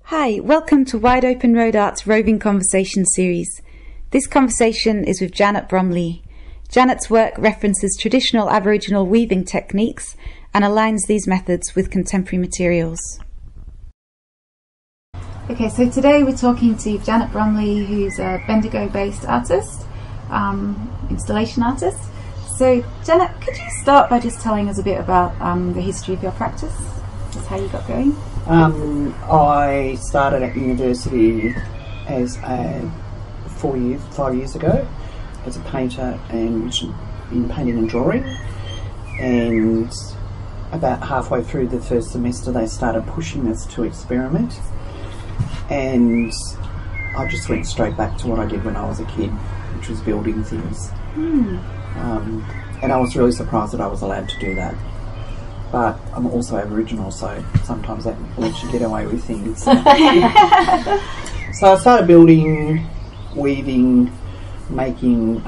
Hi, welcome to Wide Open Road Art's Roving Conversation series. This conversation is with Janet Bromley. Janet's work references traditional Aboriginal weaving techniques and aligns these methods with contemporary materials. Okay, so today we're talking to Janet Bromley, who's a Bendigo-based artist, installation artist. So, Janet, could you start by just telling us a bit about the history of your practice? Just how you got going? I started at university as 5 years ago as a painter and in painting and drawing, and about halfway through the first semester they started pushing us to experiment, and I just went straight back to what I did when I was a kid, which was building things. And I was really surprised that I was allowed to do that. But I'm also Aboriginal, so sometimes that lets you get away with things. So I started building, weaving, making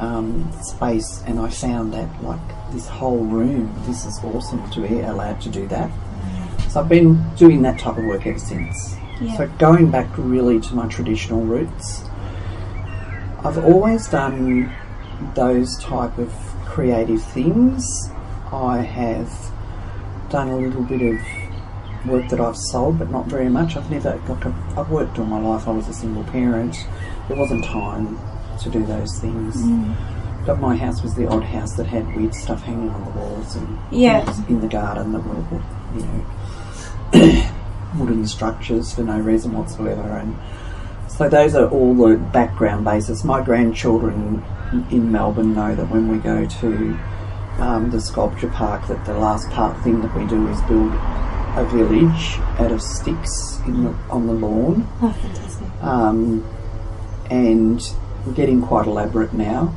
space, and I found that, like, this whole room, this is awesome to be allowed to do that. So I've been doing that type of work ever since. Yeah. So going back really to my traditional roots, I've always done those type of creative things. I have done a little bit of work that I've sold, but not very much. I've worked all my life. I was a single parent. There wasn't time to do those things. But my house was the odd house that had weird stuff hanging on the walls and things in the garden that were, you know, wooden structures for no reason whatsoever. And so those are all the background basis. My grandchildren in Melbourne know that when we go to the sculpture park, that the last thing that we do is build a village out of sticks on the lawn. Oh, fantastic. And we're getting quite elaborate now,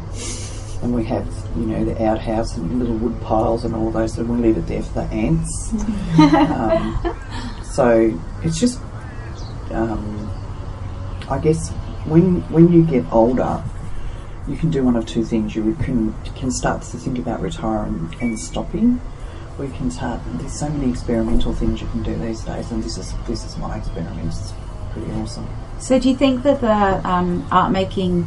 and we have, you know, the outhouse and little wood piles and all those, and we leave it there for the ants. So it's just, I guess when you get older, you can do one of two things. You can start to think about retiring and stopping, or you can start. There's so many experimental things you can do these days, and this is my experiment. It's pretty awesome. So do you think that the art making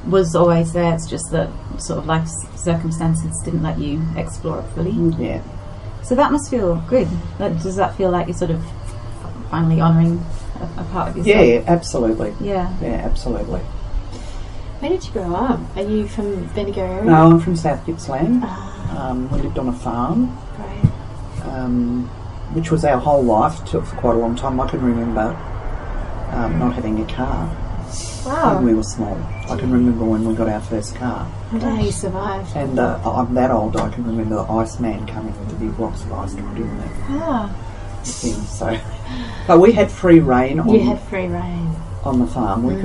was always there? It's just that sort of life circumstances didn't let you explore it fully? Yeah. So that must feel good. Does that feel like you're sort of finally honouring a part of yourself? Yeah, absolutely. Yeah. Yeah, absolutely. Where did you grow up? Are you from Bendigo area? No, I'm from South Gippsland. We lived on a farm. Great. Which was our whole life for quite a long time. I can remember not having a car when we were small. I can remember when we got our first car. I wonder how you survived. And I'm that old, I can remember the Iceman coming with the big blocks of ice to put in there. Thing, so. But we had free rein on. You had free rein on the farm. We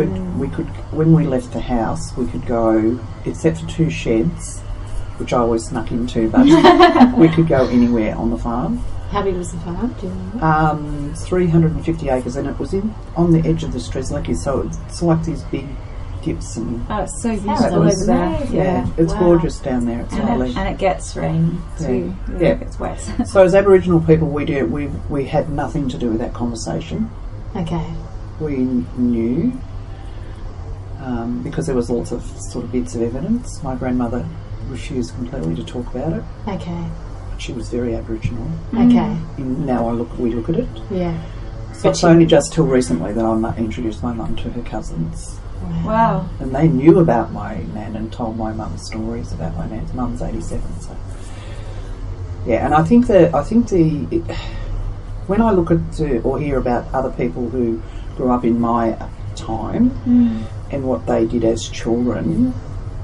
could when we left the house, we could go, except for two sheds, which I always snuck into, but we could go anywhere on the farm. How big was the farm? Do you remember? 350 acres, and it was on the edge of the Strzelecki, so it's like these big dips and. Oh, it's so beautiful over there. Yeah, it's gorgeous down there. It's lovely, and it gets rain too. Yeah, it gets wet. So as Aboriginal people, we had nothing to do with that conversation. Okay. We knew because there was lots of sort of bits of evidence. My grandmother refused completely to talk about it. Okay. She was very Aboriginal. Okay. Now we look at it. Yeah. So it's only just till recently that I introduced my mum to her cousins. Wow. And they knew about my nan and told my mum stories about my nan. Mum's 87, so yeah. And I think when I look at or hear about other people who grew up in my time and what they did as children,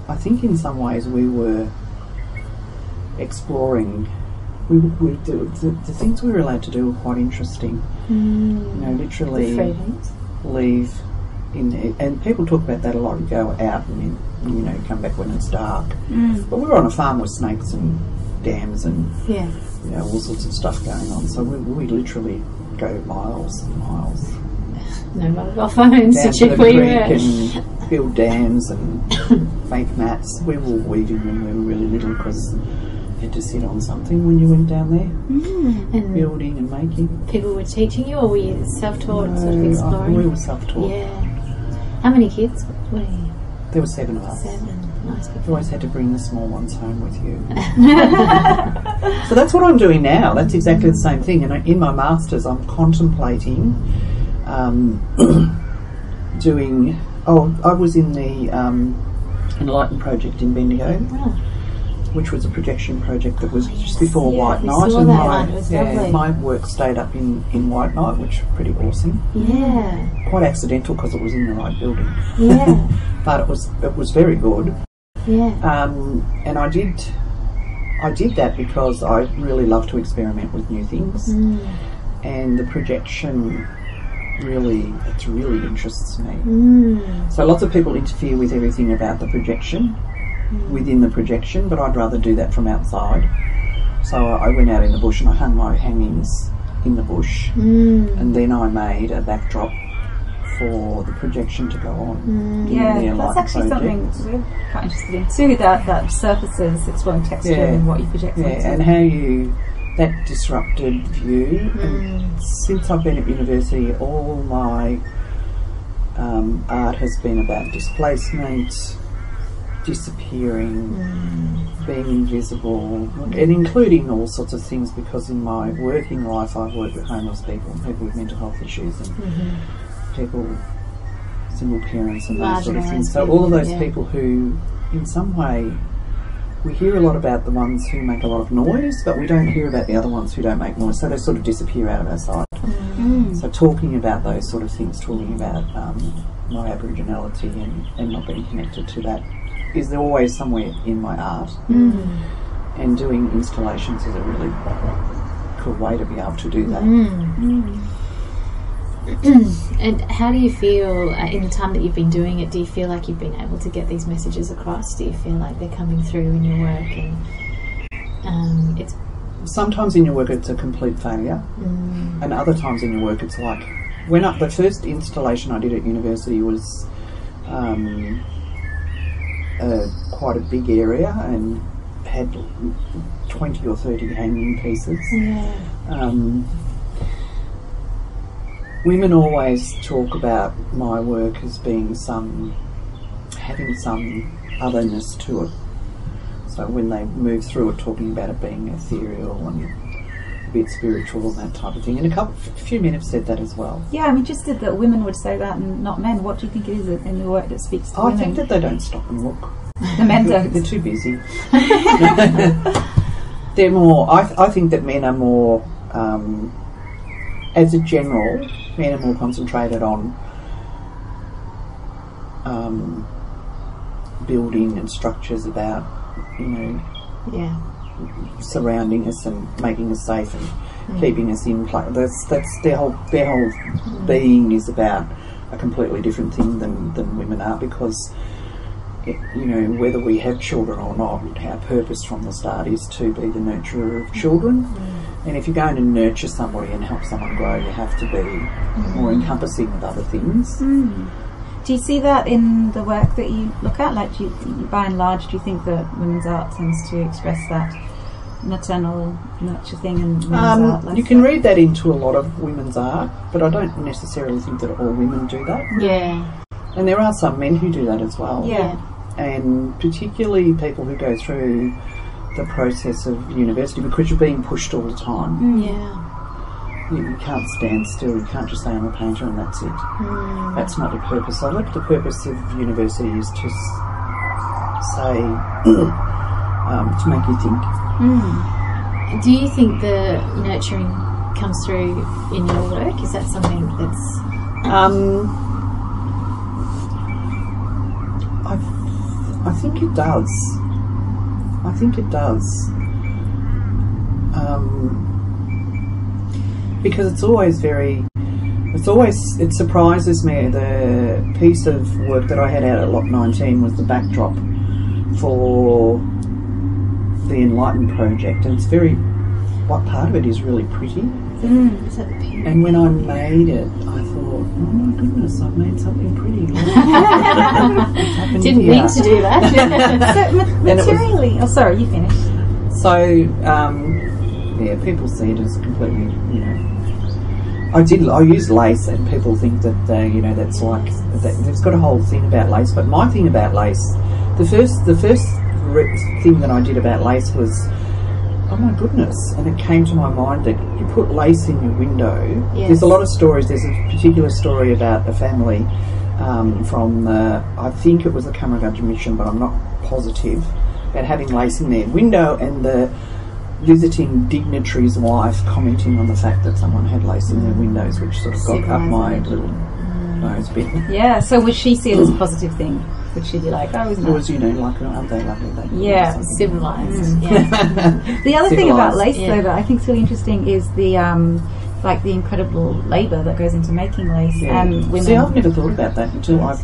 I think in some ways we were exploring. The things we were allowed to do were quite interesting. You know, literally leave in there. And people talk about that a lot. You go out and you know, come back when it's dark. But we were on a farm with snakes and dams and you know, all sorts of stuff going on. So we literally go miles and miles. No mobile phones down to check the where creek you're at. and build dams and make mats. We were weaving when we were really little because had to sit on something when you went down there, And building and making. people were teaching you, or were you self-taught, sort of exploring? We were self-taught. Yeah. How many kids were you? There were 7 of us. 7. Nice. You always had to bring the small ones home with you. So that's what I'm doing now. That's exactly the same thing. And in my Masters, I'm contemplating doing... Oh, I was in the Enlighten project in Bendigo, which was a projection project that was just before White Night. Saw And that one. It was lovely. my work stayed up in White Night, which was pretty awesome. Yeah. Quite accidental because it was in the right building. Yeah. But it was very good. Yeah. And I did that because I really love to experiment with new things, and the projection really interests me. So lots of people interfere with everything about the projection within the projection, but I'd rather do that from outside. So I went out in the bush and I hung my hangings in the bush, and then I made a backdrop for the projection to go on. Yeah, that's actually something we're quite interested in too, that surfaces, exploring texture and what you project onto. And how that disrupted view. And since I've been at university, all my art has been about displacement, disappearing, being invisible, and including all sorts of things, because in my working life I've worked with homeless people with mental health issues, and people, single parents and those sort of things. So all of those people who, in some way, we hear a lot about the ones who make a lot of noise, but we don't hear about the other ones who don't make noise, so they sort of disappear out of our sight. So talking about those sort of things, talking about my Aboriginality and not being connected to that, is always somewhere in my art. And doing installations is a really cool way to be able to do that. And how do you feel in the time that you've been doing it? Do you feel like you've been able to get these messages across? Do you feel like they're coming through in your work? And it's sometimes in your work it's a complete failure, and other times in your work it's like the first installation I did at university was quite a big area and had 20 or 30 hanging pieces. Women always talk about my work as being having some otherness to it. So when they move through it, talking about it being ethereal and a bit spiritual and that type of thing. And a few men have said that as well. Yeah, I'm interested that women would say that and not men. What do you think it is in the work that speaks to women? I think that they don't stop and look. The men don't. They're too busy. They're more... I think that men are more... as a general, men are more concentrated on building and structures about, surrounding us and making us safe and keeping us in place. That's their whole being is about a completely different thing than women are, because whether we have children or not, our purpose from the start is to be the nurturer of children. And if you're going to nurture somebody and help someone grow, you have to be more encompassing of other things. Do you see that in the work that you look at? Like, by and large, do you think that women's art tends to express that maternal nurture thing in women's art? You can read that into a lot of women's art, but I don't necessarily think that all women do that. Yeah. And there are some men who do that as well. Yeah. And particularly people who go through the process of university, because you're being pushed all the time. You can't stand still, you can't just say I'm a painter and that's it. That's not the purpose of it. The purpose of university is to say, to make you think. Do you think the nurturing comes through in your work? Is that something that's... I think it does. I think it does. Because it surprises me. The piece of work that I had out at Lot 19 was the backdrop for the Enlighten project, and what part of it is really pretty. And when I made it, I thought, oh my goodness, I've made something pretty. Didn't mean to do that. So materially, sorry, you finished. So, yeah, people see it as completely, you know. I use lace, and people think that that's like there's got a whole thing about lace. But my thing about lace, the first thing that I did about lace was, oh my goodness, and it came to my mind that you put lace in your window. Yes. There's a lot of stories. There's a particular story about a family from I think it was the Kamarajja Mission, but I'm not positive, about having lace in their window, and the visiting dignitary's wife commenting on the fact that someone had lace in their windows, which sort of got up my little nose bit. Yeah, so would she see it as a positive thing? Would she be like, oh, isn't it? It was, like, aren't they lovely? Yeah, civilised. Yeah. The other thing about lace, though, that I think is really interesting is the like the incredible labour that goes into making lace. Yeah. And women. See, I've never thought about that until I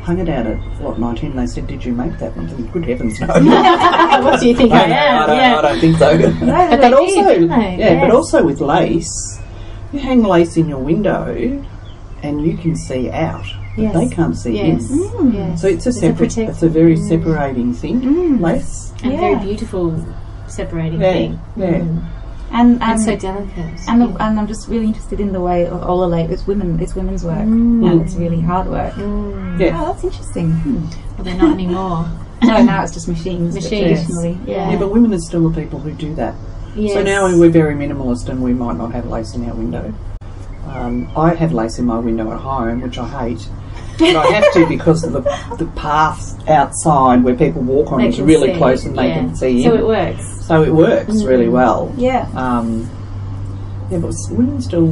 hung it out at 19. And they said, "Did you make that?" And I'm thinking, good heavens, no. What do you think I am? I don't think so. No, but also, but also with lace, you hang lace in your window, and you can see out. But they can't see in. Yes. So it's a very separating thing, lace. And very beautiful separating thing. Yeah. And so delicate. And I'm just really interested in the way of Ola Lace. It's women's work, and it's really hard work. Yeah. Oh, that's interesting. Well, they're not anymore. No, now it's just machines. Traditionally, yeah, but women are still the people who do that. Yes. So now we're very minimalist, and we might not have lace in our window. I have lace in my window at home, which I hate. But I have to because of the path outside where people walk on is really close, and they can see in. So it works. So it works really well. Yeah. Yeah, but women still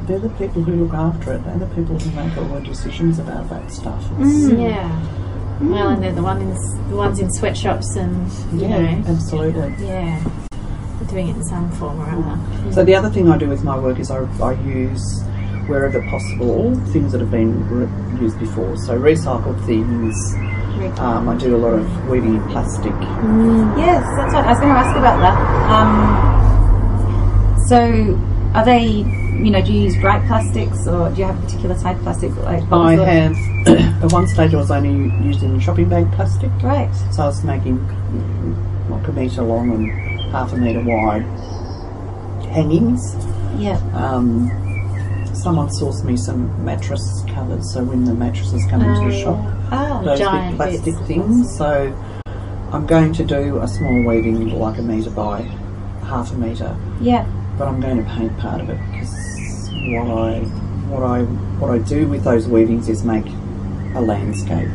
they're the people who look after it. They're the people who make all the decisions about that stuff. Yeah. Well, and they're the ones in sweatshops and, you know. Absolutely. Yeah. They're doing it in some form or other. So the other thing I do with my work is I use, wherever possible, things that have been used before. So recycled things. I do a lot of weaving in plastic. Yes, that's right. I was going to ask about that. So, are they, do you use bright plastics, or do you have a particular type of plastic? Like I have, at one stage I was only using shopping bag plastic. Right. So I was making like 1 metre long and 1/2 metre wide hangings. Yeah. Someone sourced me some mattress covers, so when the mattresses come into the shop, those big plastic things. So I'm going to do a small weaving, like 1 metre by 1/2 metre. Yeah. But I'm going to paint part of it, because what I do with those weavings is make a landscape.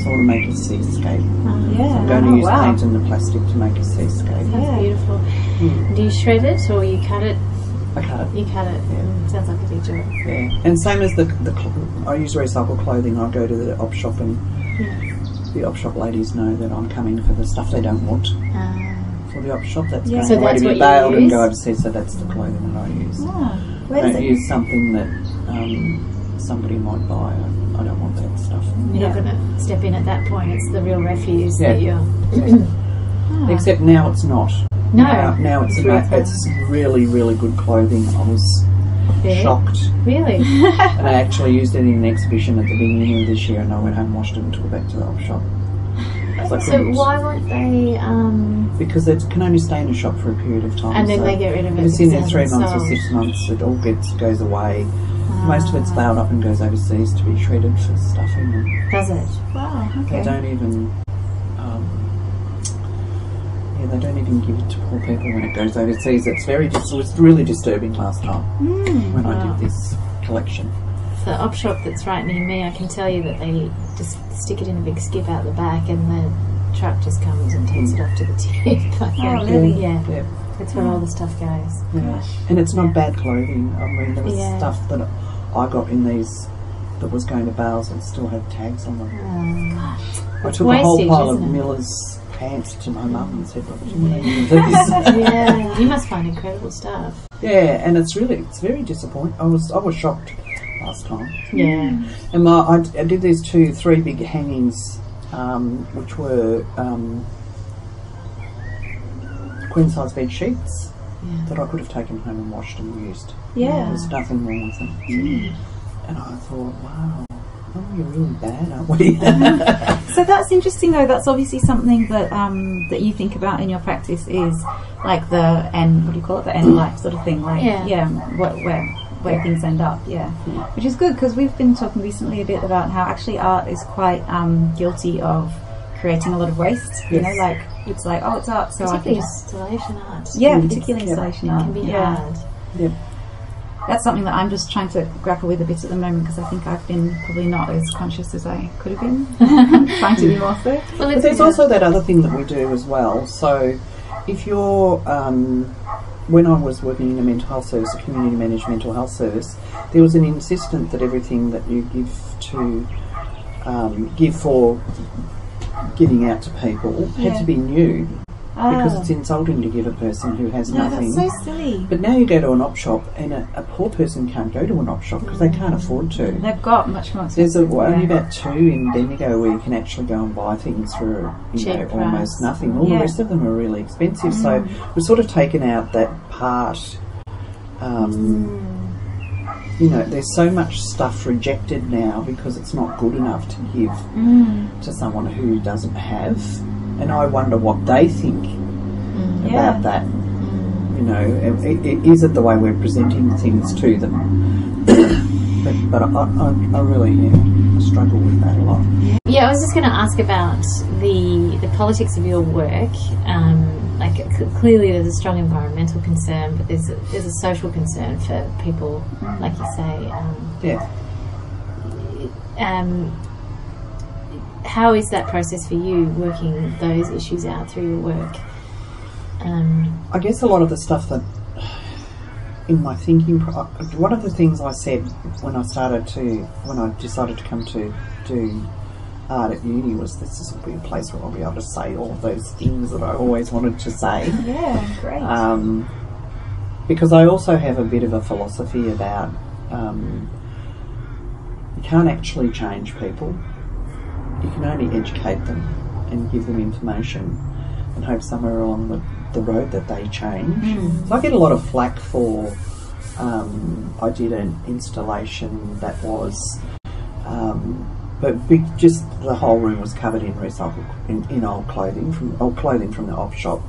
So I want to make a seascape. Yeah. I'm going to use paint and the plastic to make a seascape. That's beautiful. Do you shred it or you cut it? I cut it. You cut it. Yeah. Sounds like a big job. Yeah. And same as I use recycled clothing. I go to the op shop, and the op shop ladies know that I'm coming for the stuff they don't want. For the op shop, that's going away to be baled and go overseas. So that's the clothing that I use. I don't use something that somebody might buy. I don't want that stuff. You're not going to step in at that point. It's the real refuse that you're... Except now it's not. No. Now it's really, really good clothing. I was shocked. Really? And I actually used it in an exhibition at the beginning of this year, and I went home and washed it and took it back to the op shop. So why won't they... Because it can only stay in a shop for a period of time. And then they get rid of it. If it's in there 3 months or 6 months, it all goes away. Most of it's baled up and goes overseas to be shredded for stuffing. Does it? Wow, okay. They don't even... they don't even give it to poor people when it goes overseas. It was really disturbing last time when I did this collection. The op shop that's right near me, I can tell you that they just stick it in a big skip out the back, and the truck just comes and takes it off to the tip. Really? Yeah. That's where all the stuff goes. Yeah. And it's not bad clothing. I mean, there was stuff that I got in these that was going to bales and still had tags on them. I took a whole pile of Miller's pants to my mum and said, "What do you mean you do this?" Yeah, you must find incredible stuff. Yeah, and it's very disappointing. I was shocked last time. Yeah. And I did these 3 big hangings, which were queen size bed sheets that I could have taken home and washed and used. Yeah. There's nothing wrong with them. And I thought, wow, oh, you're really bad, aren't we? So that's interesting, though. That's obviously something that that you think about in your practice, is like the end. What do you call it? The end life sort of thing. Like, where things end up. Yeah, which is good, because we've been talking recently a bit about how actually art is quite guilty of creating a lot of waste. You know, like it's like, oh, it's art, so particularly installation art. Yeah, particularly installation art. It can be hard. Yeah. That's something that I'm just trying to grapple with a bit at the moment, because I think I've been probably not as conscious as I could have been, trying to be more so. Well, but there's also that other thing that we do as well. So if you're, when I was working in a mental health service, a community managed mental health service, there was an insistence that everything that you give to, give for giving out to people had to be new. Because it's insulting to give a person who has nothing. That's so silly. But now you go to an op shop, and a poor person can't go to an op shop because they can't afford to. They've got much more expensive. There's only about 2 in Bendigo where you can actually go and buy things for almost nothing. All the rest of them are really expensive. So we've sort of taken out that part. You know, there's so much stuff rejected now because it's not good enough to give to someone who doesn't have. And I wonder what they think about that. You know, is it the way we're presenting things to them? but I really struggle with that a lot. Yeah, I was just going to ask about the politics of your work. Like, clearly there's a strong environmental concern, but there's a social concern for people, like you say. How is that process for you, working those issues out through your work? I guess a lot of the stuff that in my thinking, one of the things I said when I decided to come to do art at uni was, this will be a place where I'll be able to say all of those things that I always wanted to say. Yeah, great. Because I also have a bit of a philosophy about you can't actually change people. You can only educate them and give them information and hope somewhere along the road that they change. So I get a lot of flack for, I did an installation that was, just the whole room was covered in recycled, in old clothing from the op shop.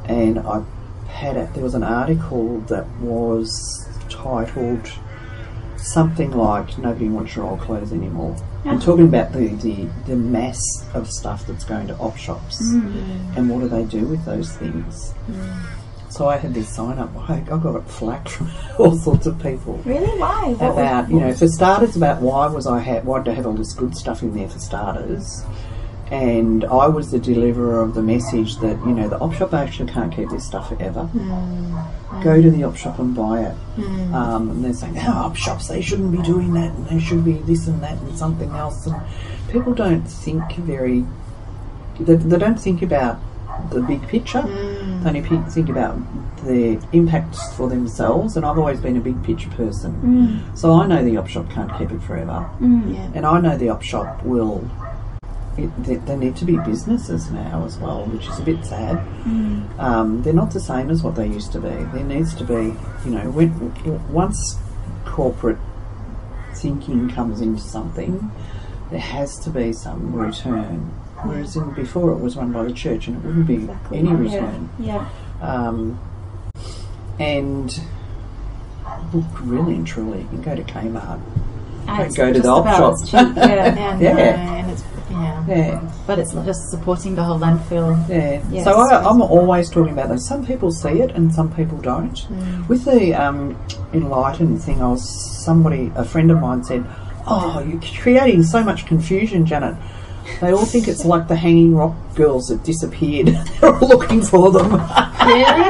And there was an article that was titled something like, nobody wants your old clothes anymore. And talking about the mass of stuff that's going to op shops and what do they do with those things. So I had this sign up. I got flack from all sorts of people. Really? Why? For starters, about why did I have all this good stuff in there for starters. And I was the deliverer of the message that, the op shop actually can't keep this stuff forever. Go to the op shop and buy it. And they're saying, op shops, they shouldn't be doing that, and they should be this and that and something else. And people don't think they don't think about the big picture. They only think about the impact for themselves. And I've always been a big picture person. So I know the op shop can't keep it forever. And I know the op shop will... They need to be businesses now as well, which is a bit sad. They're not the same as what they used to be. There needs to be, once corporate thinking comes into something, there has to be some return. Whereas before it was run by the church and it wouldn't be any return. And look, really and truly, you can go to Kmart. Don't go to the op shop. But it's not just supporting the whole landfill. Yes. So I'm always talking about that. Some people see it and some people don't. With the enlightened thing, a friend of mine said, "Oh, you're creating so much confusion, Janet. They all think it's like the hanging rock girls that disappeared. They're all looking for them." Really?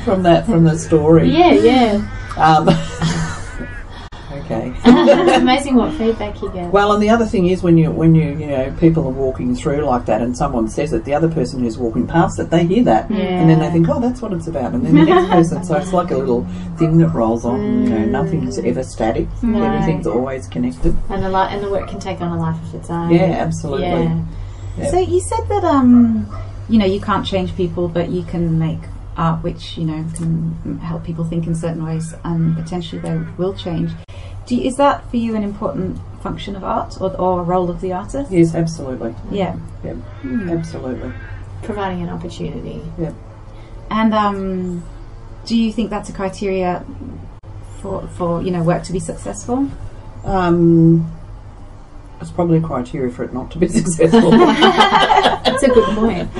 from the story. Okay. It's amazing what feedback you get. Well, and the other thing is when you people are walking through like that and someone says it, the other person who's walking past it, they hear that and then they think, oh, that's what it's about, and then the next person. So it's like a little thing that rolls on. Nothing's ever static. No. Everything's always connected. And the work can take on a life of its own. Yeah, absolutely. Yeah. So you said that you can't change people, but you can make art which can help people think in certain ways, and potentially they will change. Is that for you an important function of art, or a role of the artist? Yes, absolutely. Yeah. Yeah, absolutely. Providing an opportunity. Yeah. And do you think that's a criteria for work to be successful? It's probably a criteria for it not to be successful. That's a good point.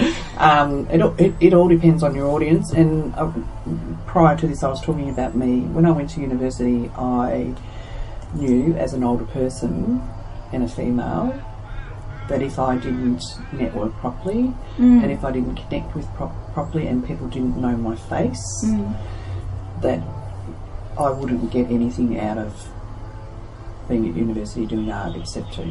It all depends on your audience. And prior to this, I was talking about me. When I went to university, I knew as an older person and a female that if I didn't network properly and if I didn't connect with properly and people didn't know my face, that I wouldn't get anything out of being at university doing art except a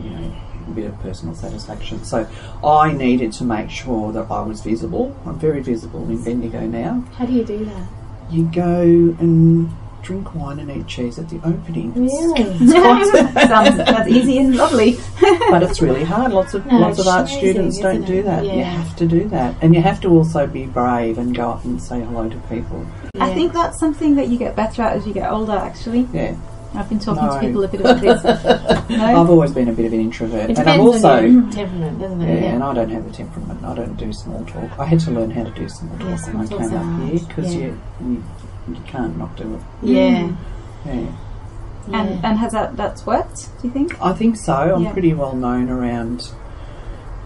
bit of personal satisfaction. So I needed to make sure that I was visible. I'm very visible in Bendigo now. How do you do that? You go and drink wine and eat cheese at the opening. Really? That's easy and lovely. But it's really hard. Lots of art students don't do that. You have to do that. And you have to also be brave and go up and say hello to people. I think that's something that you get better at as you get older, actually. Yeah. I've been talking to people a bit about this. No? I've always been a bit of an introvert. It and I've depends also on your temperament, doesn't it? and I don't have a temperament. I don't do small talk. I had to learn how to do small talk when I came up here because you can't not do it. Yeah. Yeah. And has that's worked, do you think? I think so. I'm pretty well known around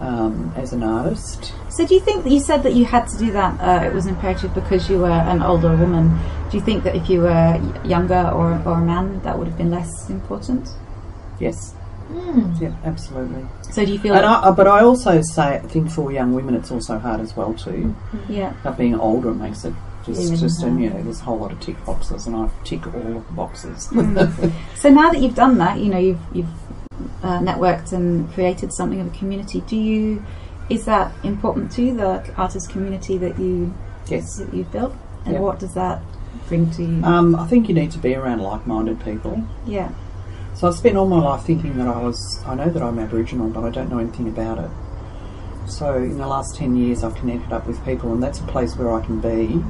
as an artist. So do you think that you said that you had to do that, it was imperative because you were an older woman? Do you think that if you were younger or a man, that would have been less important? Yes. Yeah, absolutely. So do you feel... but I also think for young women it's also hard as well too. Yeah. But being older makes it just there's a whole lot of tick boxes and I tick all of the boxes. So now that you've done that, you've networked and created something of a community, is that important to you, the artist community that you've built? And what does that bring to you? I think you need to be around like-minded people. Yeah. So I've spent all my life thinking that I know that I'm Aboriginal, but I don't know anything about it. So in the last 10 years I've connected up with people, and that's a place where I can be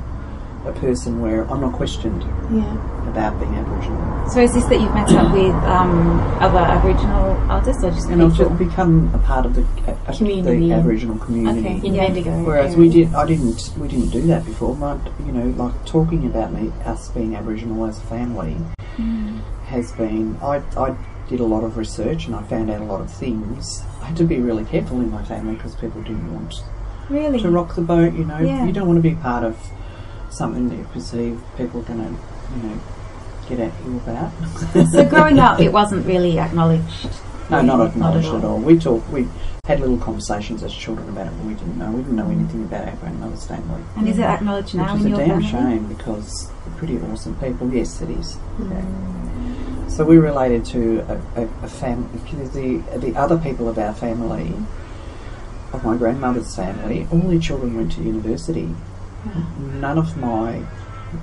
a person where I'm not questioned about being Aboriginal. So is this that you've met up with other Aboriginal artists, or just and I've just become a part of the Aboriginal community. Okay, in Bendigo. Whereas we didn't do that before. But, like talking about us being Aboriginal as a family has been. I did a lot of research and I found out a lot of things. I had to be really careful in my family because people didn't want to rock the boat. You don't want to be part of something that you perceive people are going to, get at you about. So growing up, it wasn't really acknowledged. No, not acknowledged at all. We had little conversations as children about it, but we didn't know anything about our grandmother's family. And is it acknowledged now in your family? Which is a damn shame because they're pretty awesome people. Yes, it is. Yeah. So we related to a family. The other people of our family, of my grandmother's family, all their children went to university.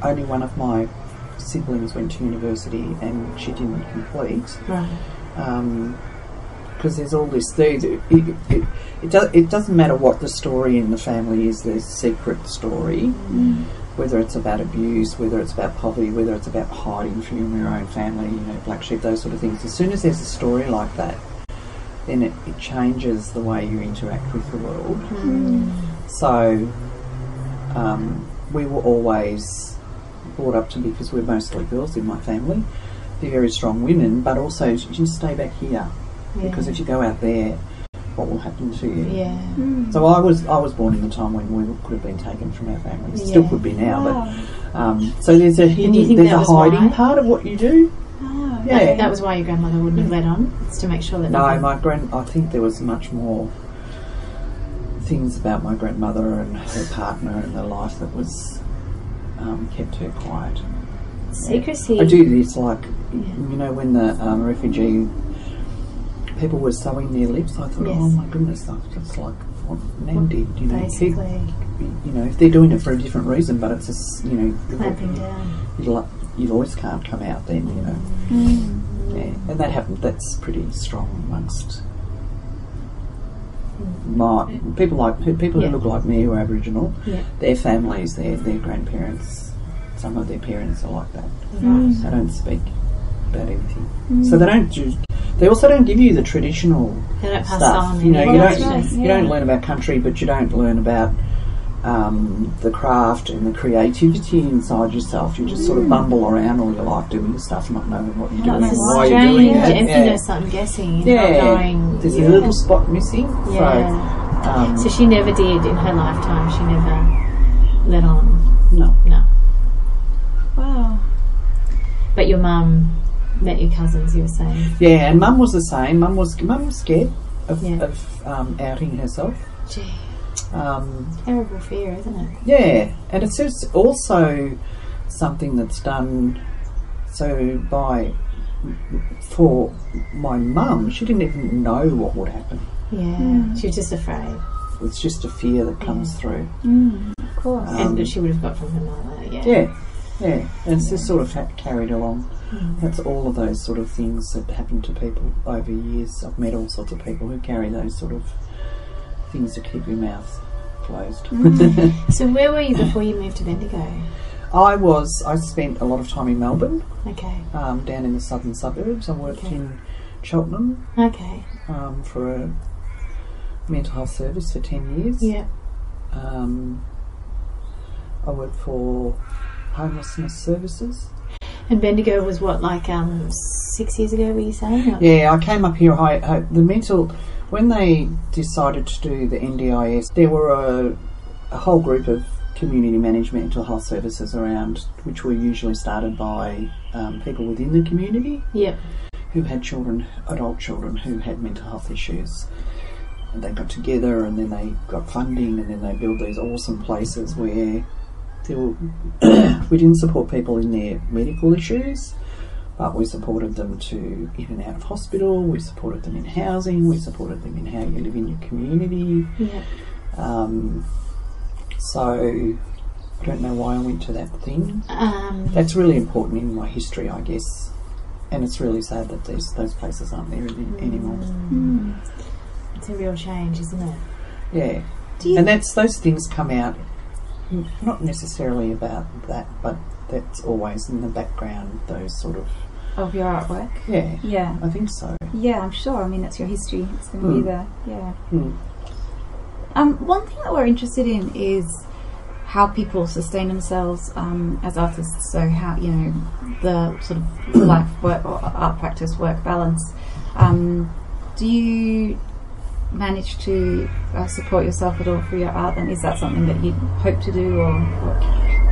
Only one of my siblings went to university and she didn't complete. Right. Because there's all this thing. It doesn't matter what the story in the family is. There's a secret story, whether it's about abuse, whether it's about poverty, whether it's about hiding from your own family, black sheep, those sort of things. As soon as there's a story like that, then it changes the way you interact with the world. So we were always brought up to, because we're mostly girls in my family, be very strong women, but also you stay back here because if you go out there, what will happen to you? Yeah. So I was born in the time when we could have been taken from our families. Still could be now, but so there's a hiding part of what you do. Oh, yeah, that was why your grandmother wouldn't have let on. It's to make sure that. No, I think there was much more things about my grandmother and her partner and their life that was kept her quiet. Secrecy. I do this when the refugee people were sewing their lips. I thought, oh my goodness, that's like what Nan did. Basically. If they're doing it for a different reason, but it's just clamping down. Your voice can't come out then. And that happened. That's pretty strong amongst people who look like me who are Aboriginal. Their families, their grandparents, some of their parents are like that. They don't speak. anything. So they also don't give you the traditional They don't pass stuff. on. You know, you that's don't right, you don't learn about country, but you don't learn about the craft and the creativity inside yourself. You just sort of bumble around all your life doing your stuff, not knowing what you're doing It's and a why you're doing strange it. emptiness, I'm guessing. Not Yeah, knowing. there's a little spot missing. Yeah. So, So she never did in her lifetime. She never let on. no. No. Wow. But your mum met your cousins, you were saying. Yeah, and Mum was the same. Mum was scared of, Yeah. of outing herself. Gee, Um, terrible fear, isn't it? Yeah, and it's just also something that's done for my mum. She didn't even know what would happen. Yeah. She was just afraid. It's just a fear that comes through. Of course. And that she would have got from her mother, yeah. Yeah, and it's just sort of carried along. That's all of those sort of things that happen to people over years. I've met all sorts of people who carry those sort of things to keep your mouth closed. So where were you before you moved to Bendigo? I spent a lot of time in Melbourne, Okay. down in the southern suburbs. I worked Okay. in Cheltenham Okay. for a mental health service for 10 years. Yeah. I worked for homelessness services. And Bendigo was what, like 6 years ago, were you saying? Or- Yeah, I came up here. When they decided to do the NDIS, there were a whole group of community management mental health services around, which were usually started by people within the community Yep. who had adult children who had mental health issues. And they got together and then they got funding and then they built these awesome places where we didn't support people in their medical issues, but we supported them to in and out of hospital, we supported them in housing, we supported them in how you live in your community. Yeah. So I don't know why I went to that thing. Um, That's really important in my history, I guess. And it's really sad that those places aren't there anymore. it's a real change, isn't it? Yeah. And those things come out not necessarily about that, but that's always in the background, those sort of Of your artwork. yeah. Yeah. I think so. Yeah, I'm sure. I mean, that's your history. It's going to be there. Yeah. Mm. One thing that we're interested in is how people sustain themselves as artists. So how, the sort of life work or art practice work balance. Do you manage to support yourself at all through your art? And is that something that you hope to do, or what?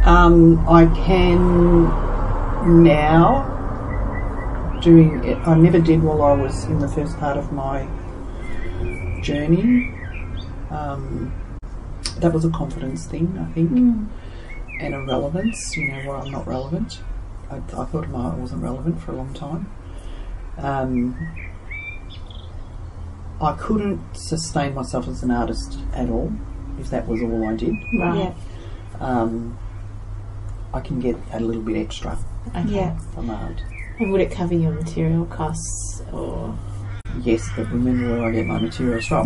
I can now doing it. I never did while I was in the first part of my journey. That was a confidence thing, I think, and a relevance. Where I'm not relevant. I thought I wasn't relevant for a long time. I couldn't sustain myself as an artist at all if that was all I did. Right. Yeah. I can get a little bit extra Okay. Yeah. from art. And would it cover your material costs or? Yes, but remember where I get my materials from.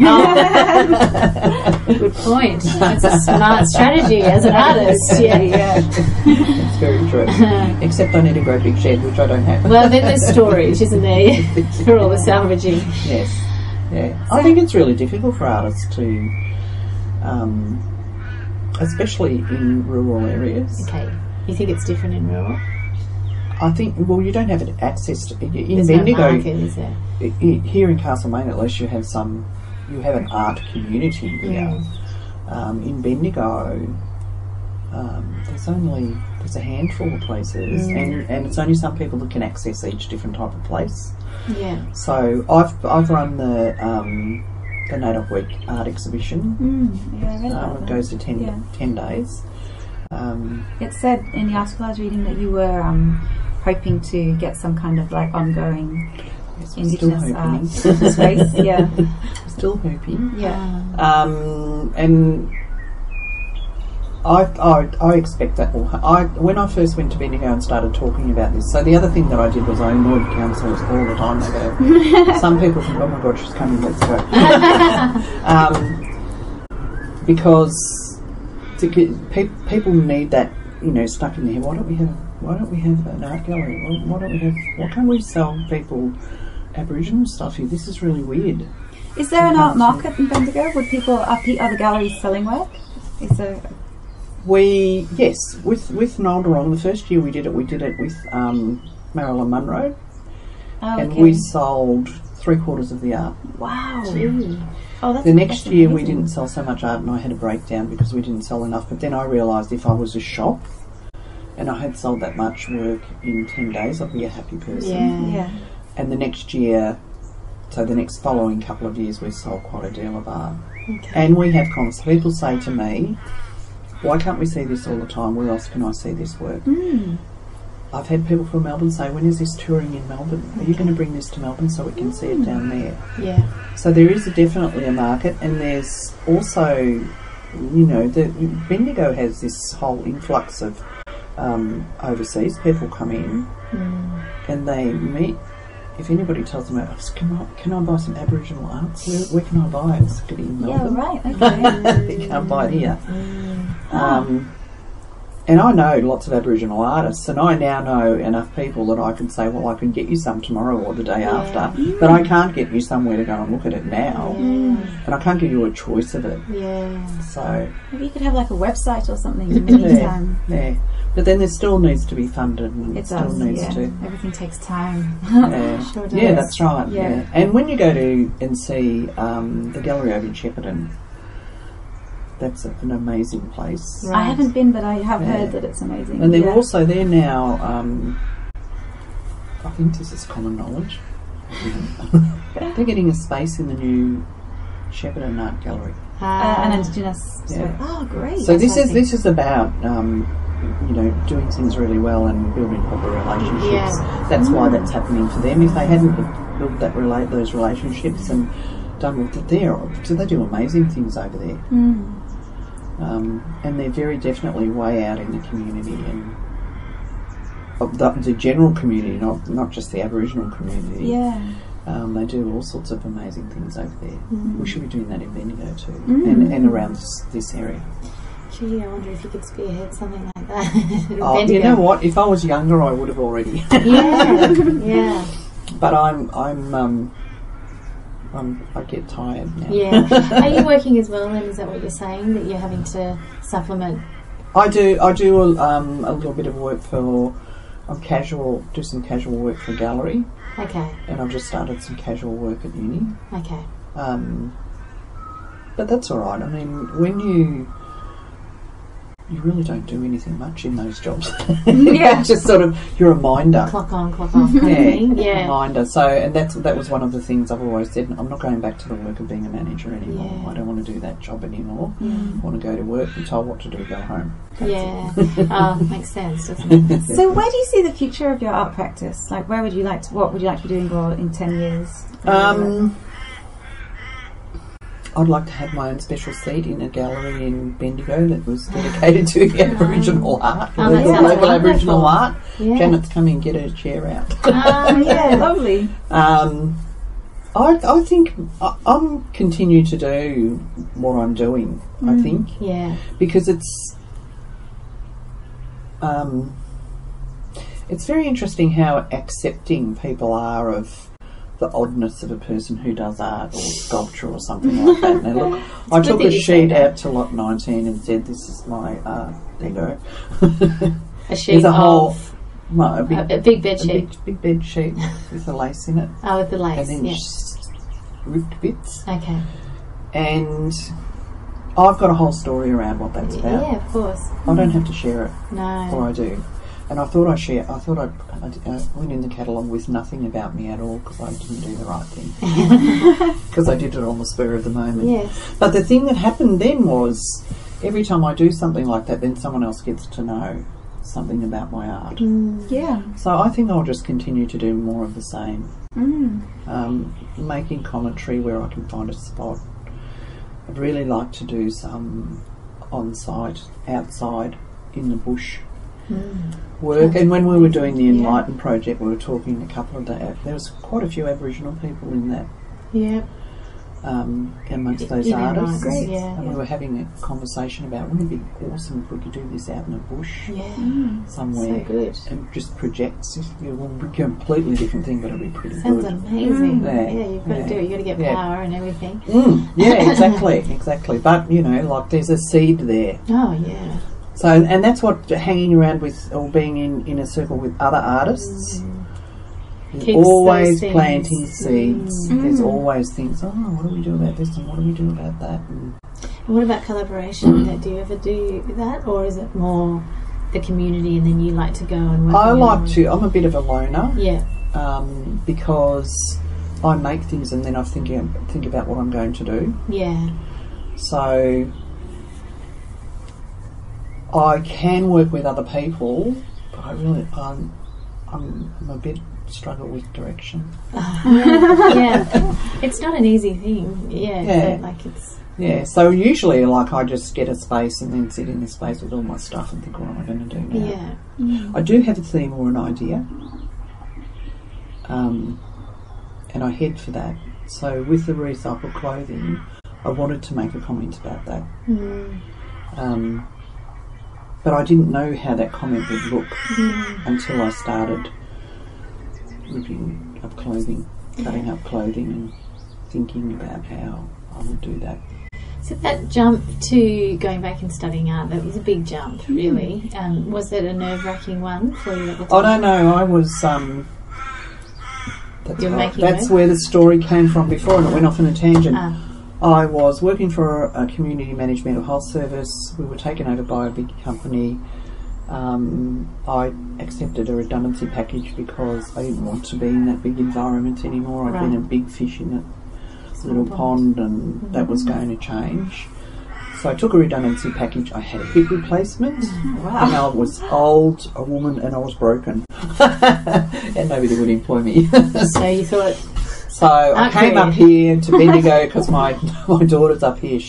Good point. That's a smart strategy as an artist. Yeah. That's very true. Except I need a great big shed, which I don't have. Well, then there's storage, isn't there, for all the salvaging? Yes. Yeah. I think it's really difficult for artists to, especially in rural areas. Okay. You think it's different in rural? I think, well, you don't have access to in There's Bendigo. no market, is there? Here in Castlemaine, at least you have an art community here. In Bendigo, there's a handful of places, and it's only some people that can access each different type of place. Yeah. So I've run the Native Week art exhibition. Yeah, I read about It that. goes to 10 days. It said in the article I was reading that you were hoping to get some kind of like ongoing Yes, we're still Indigenous art hoping. space. Yeah. Still hoping. Yeah. And I expect that will. When I first went to Bendigo and started talking about this, so the other thing that I did was I annoyed councillors all the time. They go, some people think, "Oh my God, she's coming, let's go," because people need that, stuck in their head. Why don't we have why don't we have an art gallery? Why don't we have? Why can't we sell people Aboriginal stuff here? This is really weird. Is there an art market in Bendigo? Are the galleries selling work? Is there? Yes, with Nalderong, the first year we did it with Marilyn Monroe, and we sold 3/4 of the art. Wow. Gee. Oh, that's the next year amazing. we didn't sell so much art, and I had a breakdown because we didn't sell enough. But then I realised if I was a shop and I had sold that much work in 10 days, I'd be a happy person. Yeah. And the next year, so the next following couple of years, we sold quite a deal of art. Okay. And we have people say to me, why can't we see this all the time? Where else can I see this work? I've had people from Melbourne say, when is this touring in Melbourne? Are you going to bring this to Melbourne so we can see it down there? Yeah. So there is definitely a market, and there's also, you know, Bendigo has this whole influx of overseas people come in and they meet. If anybody tells them, can I buy some Aboriginal art? Where can I buy it? It's good in Melbourne. Yeah, right. Okay. You can't buy it here. And I know lots of Aboriginal artists, and I now know enough people that I can say, well, I can get you some tomorrow or the day after, but I can't get you somewhere to go and look at it now, and I can't give you a choice of it. Yeah. So maybe you could have like a website or something in the meantime. Yeah. But then there still needs to be funded, and It still does, needs yeah. to. Everything takes time. Yeah. Sure does. Yeah, that's right. Yeah. Yeah. And when you go to and see the gallery over in Shepparton, that's an amazing place. Right. I haven't been, but I have heard that it's amazing. And they're now, I think this is common knowledge, they're getting a space in the new Shepparton Art Gallery. an Indigenous. Yeah. Oh, great! So this is about you know, doing things really well and building proper relationships. Yeah. That's why that's happening for them. If they hadn't built those relationships and done what they do amazing things over there. And they're very definitely way out in the community and the general community, not just the Aboriginal community. Yeah. They do all sorts of amazing things over there. We should be doing that in Bendigo too, and around this area. Gee, I wonder if you could spearhead something like that. Oh, you know what? If I was younger, I would have already. Yeah. But I get tired now. Yeah. Are you working as well then? Is that what you're saying? That you're having to supplement? I do a little bit of work do some casual work for a gallery. Okay. And I've just started some casual work at uni. Okay. But that's all right. I mean, when you really don't do anything much in those jobs. Yeah. Just sort of, you're a minder. Clock on, clock off kind of thing. Yeah. A minder. So, and that was one of the things I've always said. I'm not going back to the work of being a manager anymore. Yeah. I don't want to do that job anymore. I want to go to work, be told what to do, go home. Yeah. Makes sense, doesn't it? So where do you see the future of your art practice? Like, what would you like to be doing more in 10 years? I'd like to have my own special seat in a gallery in Bendigo that was dedicated to Aboriginal art, local Aboriginal art. Yeah. Janet's come and get her chair out. Yeah, lovely. I think I'm continue to do what I'm doing. I think, Yeah. because it's very interesting how accepting people are of the oddness of a person who does art or sculpture or something like that. And look, I took a sheet out to lot 19 and said, "This is my art." There you go. A sheet of a big bed sheet. Big bed sheet with the lace in it. Oh, with the lace. And then ripped bits. Okay. And I've got a whole story around what that's about. Yeah, of course. I don't have to share it, No. or I do. And I thought I went in the catalogue with nothing about me at all because I didn't do the right thing. Because I did it on the spur of the moment. Yes. But the thing that happened then was every time I do something like that, then someone else gets to know something about my art. Yeah. So I think I'll just continue to do more of the same. Making commentary where I can find a spot. I'd really like to do some on-site, outside, in the bush work. And when we were doing the Enlighten project, we were talking a couple of days. There was quite a few Aboriginal people in that. Yeah. amongst those Yeah, artists. nice. Yeah. And we were having a conversation about wouldn't it be awesome if we could do this out in the bush somewhere So good. and just project. It will be a completely different thing, but it'll be pretty Sounds good. amazing. Yeah. You've got to do it. You've got to get power and everything. Yeah, exactly. But like there's a seed there. Oh, yeah. So, and that's what hanging around with or being in a circle with other artists. There's Keeps always those planting things. seeds. There's always things. Oh, what do we do about this and what do we do about that? And What about collaboration? Do you ever do that, or is it more the community and then you like to go and work? I on your like own? to. I'm a bit of a loner. Yeah. Because I make things and then I think about what I'm going to do. Yeah. So I can work with other people, but I'm a bit struggle with direction. Yeah. It's not an easy thing. Yeah. So, like it's. Yeah, so usually like I just get a space and then sit in this space with all my stuff and think, what am I going to do now? Yeah. I do have a theme or an idea, and I head for that. So with the recycled clothing, I wanted to make a comment about that. But I didn't know how that comment would look until I started ripping up clothing, cutting up clothing and thinking about how I would do that. So that jump to going back and studying art, that was a big jump, really. Was it a nerve-wracking one for you at the time? I don't know, I was... that's where the story came from before and it went off on a tangent. I was working for a community managed mental health service. We were taken over by a big company. I accepted a redundancy package because I didn't want to be in that big environment anymore. I'd been a big fish in a little pond and that was going to change. So I took a redundancy package. I had a hip replacement and I was old, a woman, and I was broken. And nobody would employ me. So you thought... So I came up here to Bendigo because my daughter's up here.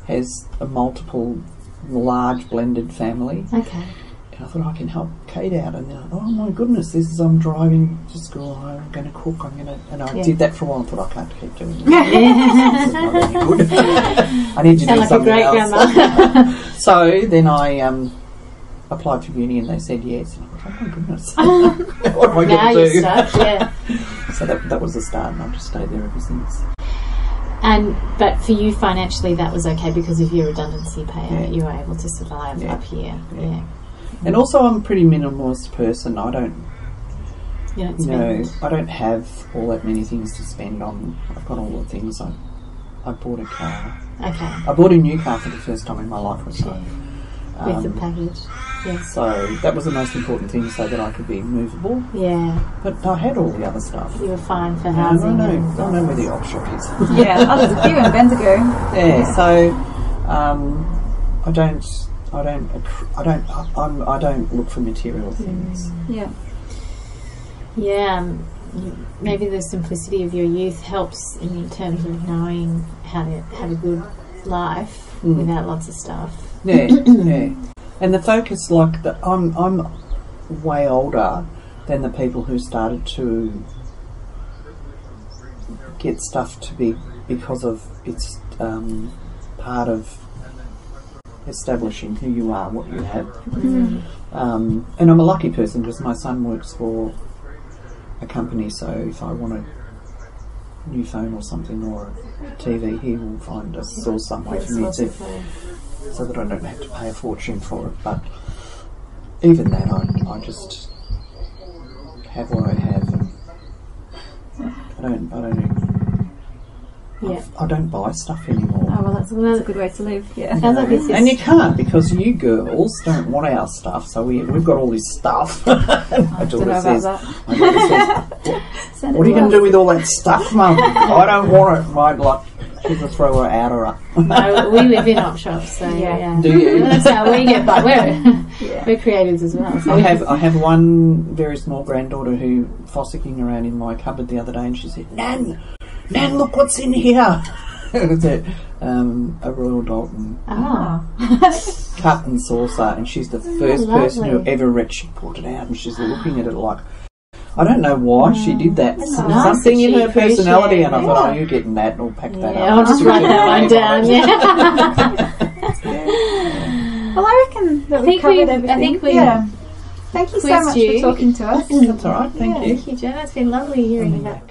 Has a multiple, large blended family. Okay. And I thought I can help Kate out. And then I thought, oh my goodness, I'm driving to school. I'm going to cook. And I did that for a while and thought I can't keep doing this. This is not any good. I need to do something else. Grandma. So then I applied for uni and they said yes. And I thought, oh my goodness, what am I going to do? You're stuck, yeah. So that was the start, and I've just stayed there ever since. But for you financially, that was okay because of your redundancy payout. You were able to survive up here. Yeah. And also, I'm a pretty minimalist person. I don't spend. I don't have all that many things to spend on. I've got all the things. I bought a car. Okay. I bought a new car for the first time in my life. With the package. Yeah. So that was the most important thing, so that I could be movable. Yeah. But I had all the other stuff. You were fine for housing. I know where the op shop is. Yeah, there's a few in Bendigo. Yeah. So I don't look for material things. Yeah. Yeah. Maybe the simplicity of your youth helps in terms of knowing how to have a good life without lots of stuff. Yeah, yeah. And the focus, I'm way older than the people who started to get stuff to be because of it's part of establishing who you are, what you have. And I'm a lucky person because my son works for a company, so if I want a new phone or something or a TV, he will find a source some way for me to, so that I don't have to pay a fortune for it. But even that, I just have what I have. And I don't buy stuff anymore. Oh, well, that's a good way to live. Yeah. Sounds like it's And you can't, because you girls don't want our stuff, so we've got all this stuff. My daughter says, what are you going to do with all that stuff, Mum? I don't want it. She's going to throw her out or up. No, we live in op shops, so yeah. Do you? That's how we get by. We're creatives as well. So. I have one very small granddaughter who fossicking around in my cupboard the other day, and she said, Nan, look what's in here. It's a Royal Dalton cup and saucer, and she's the first person who ever read. She brought it out, and she's looking at it like, I don't know why she did that. That's Some- nice Something that in she her personality, and I appreciated thought, it. oh, you're getting that, and I'll pack that Yeah, up. I'll just write that one down. Yeah. Well, I reckon that we've covered everything. I think we yeah. Thank you so quizzed much you. for talking to us. That's all right, thank you. Thank you, Jen. It's been lovely hearing about